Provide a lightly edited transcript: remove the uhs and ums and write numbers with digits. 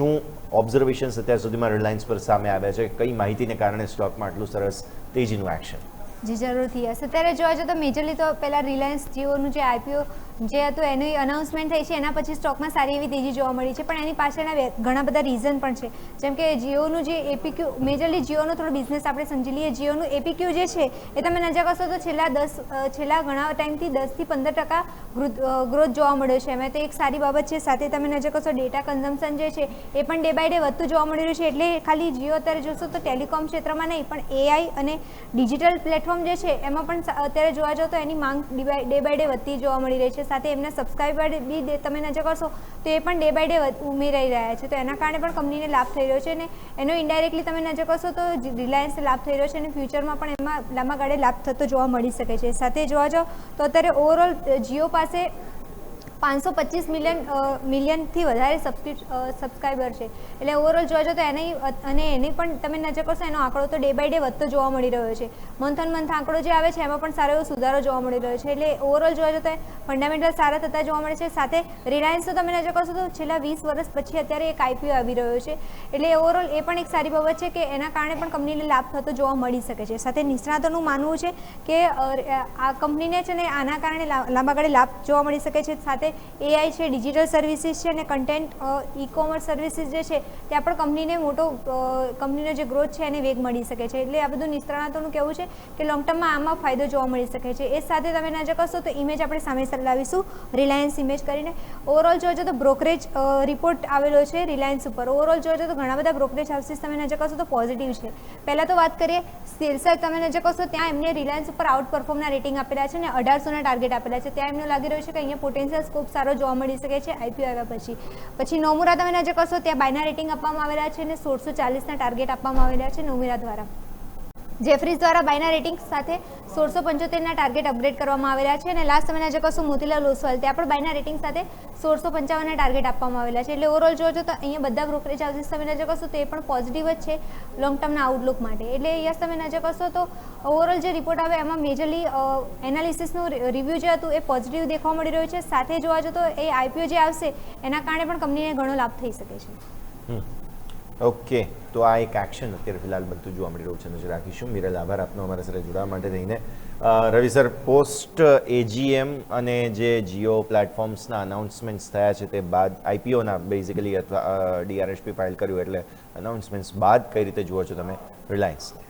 શું ઓબ્ઝર્વેશન્સ અત્યાર સુધીમાં રિલાયન્સ પર સામે આવ્યા છે? કઈ માહિતીને કારણે સ્ટોકમાં આટલું સરસ તેજીનું એક્શન? જી જરૂરથી હશે. અત્યારે જોવા જઈએ તો મેજરલી તો પહેલાં રિલાયન્સ જીઓનું જે આઈપીઓ જે હતું એની અનાઉન્સમેન્ટ થઈ છે, એના પછી સ્ટોકમાં સારી એવી તેજી જોવા મળી છે. પણ એની પાછળના ઘણા બધા રીઝન પણ છે. જેમ કે જીઓનું જે એપીક્યુ, મેજરલી જીઓનો થોડો બિઝનેસ આપણે સમજી લઈએ. જીઓનું એપીક્યુ જે છે એ તમે નજર કરશો તો છેલ્લા ઘણા ટાઈમથી 10થી 15% ગ્રોથ જોવા મળ્યો છે. એમાં તો એક સારી બાબત છે. સાથે તમે નજર કરશો ડેટા કન્ઝમ્પશન જે છે એ પણ ડે બાય ડે વધતું જોવા મળી રહ્યું છે. એટલે ખાલી જીઓ અત્યારે જોશો તો ટેલિકોમ ક્ષેત્રમાં નહીં, પણ એઆઈ અને ડિજિટલ પ્લેટફોર્મ જે છે એમાં પણ અત્યારે જોવા જાઓ તો એની માંગ ડે બાય ડે વધતી જોવા મળી રહી છે. સાથે એમના સબસ્ક્રાઈબર બી તમે નજર કરશો તો એ પણ ડે બાય ડે ઉમેરાઈ રહ્યા છે. તો એના કારણે પણ કંપનીને લાભ થઈ રહ્યો છે. અને એનો ઇન્ડાયરેક્ટલી તમે નજર કરશો તો રિલાયન્સને લાભ થઈ રહ્યો છે અને ફ્યુચરમાં પણ એમાં લાંબા ગાળે લાભ થતો જોવા મળી શકે છે. સાથે જોવા જાઓ તો અત્યારે ઓવરઓલ જીઓ પાસે 525 મિલિયનથી વધારે સબસ્ક્રાઈબર છે. એટલે ઓવરઓલ જોવા જાઓ તો એની પણ તમે નજર કરશો એનો આંકડો તો ડે બાય ડે વધતો જોવા મળી રહ્યો છે. મંથ ઓન મંથ આંકડો જે આવે છે એમાં પણ સારો એવો સુધારો જોવા મળી રહ્યો છે. એટલે ઓવરઓલ જોવા જાઓ તો ફંડામેન્ટલ સારા થતા જોવા મળે છે. સાથે રિલાયન્સ તો તમે નજર કરશો તો છેલ્લા 20 વર્ષ પછી અત્યારે એક આઈપીઓ આવી રહ્યો છે. એટલે ઓવરઓલ એ પણ એક સારી બાબત છે કે એના કારણે પણ કંપનીને લાભ થતો જોવા મળી શકે છે. સાથે નિષ્ણાતોનું માનવું છે કે આ કંપનીને છે ને આના કારણે લાંબા ગાળે લાભ જોવા મળી શકે છે. સાથે એઆઈ છે, ડિજિટલ સર્વિસીસ છે અને કન્ટેન્ટ ઈ કોમર્સ સર્વિસીસ જે છે ત્યાં પણ કંપનીનો જે ગ્રોથ છે એને વેગ મળી શકે છે. એટલે આ બધું નિષ્ણાતોનું કહેવું છે કે લોંગ ટર્મમાં આમાં ફાયદો જોવા મળી શકે છે. એ સાથે તમે નજર કરશો તો ઇમેજ આપણે સામે લાવીશું રિલાયન્સ ઇમેજ કરીને. ઓવરઓલ જોવા જાઓ તો બ્રોકરેજ રિપોર્ટ આવેલો છે રિલાયન્સ ઉપર. ઓવરઓલ જોવા જાઓ તો ઘણા બધા બ્રોકરેજ હાઉસીસ તમે નજર કરશો તો પોઝિટિવ છે. પહેલાં તો વાત કરીએ સેલ્સ, તમે નજર કરશો ત્યાં એમને રિલાયન્સ ઉપર આઉટ પરફોર્મના રેટિંગ આપેલા છે અને 1800ના ટાર્ગેટ આપેલા છે. ત્યાં એમને લાગી રહ્યું છે કે અહીંયા પોટેન્શિયલ સ્કોપ સારો જોવા મળી શકે છે આઈપીઓ આવ્યા પછી નોમુરા તમે નજર કરશો ત્યાં બાયના રેટિંગ આપવામાં આવેલા છે અને 1640ના ટાર્ગેટ આપવામાં આવેલા છે નોમુરા દ્વારા. જેફરીઝ દ્વારા બાયના રેટિંગ સાથે 1675ના ટાર્ગેટ અપગ્રેડ કરવામાં આવેલા છે. અને લાસ્ટ તમે નજર કરશો મોતીલાલ ઓસવાલ, ત્યાં પણ બાયના રેટિંગ સાથે 1655ના ટાર્ગેટ આપવામાં આવેલા છે. એટલે ઓવરઓલ જોજો તો અહીંયા બધા બ્રોકરેજ હાઉસીસ તમે નજર કરશો તો એ પણ પોઝિટિવ જ છે લોંગ ટર્મના આઉટલુક માટે. એટલે યસ તમે નજર કરશો તો ઓવરઓલ જે રિપોર્ટ આવે એમાં મેજરલી એનાલિસિસનું રિવ્યૂ જે હતું એ પોઝિટિવ દેખવા મળી રહ્યું છે. સાથે જોવા જતો એ આઈપીઓ જે આવશે એના કારણે પણ કંપનીને ઘણો લાભ થઈ શકે છે. ઓકે, તો આ એક એક્શન અત્યારે ફિલહાલ બધું જોવા મળી રહ્યું છે. નજર રાખીશું. મિરલ, આભાર આપનો અમારા સાથે જોડાવા માટે થઈને. રવિ સર, પોસ્ટ એજીએમ અને જે જીઓ પ્લેટફોર્મ્સના અનાઉન્સમેન્ટ્સ થયા છે તે બાદ આઈપીઓના બેઝિકલી અથવા ડીઆરએસપી ફાઇલ કર્યું એટલે અનાઉન્સમેન્ટ્સ બાદ કઈ રીતે જુઓ છો તમે રિલાયન્સને?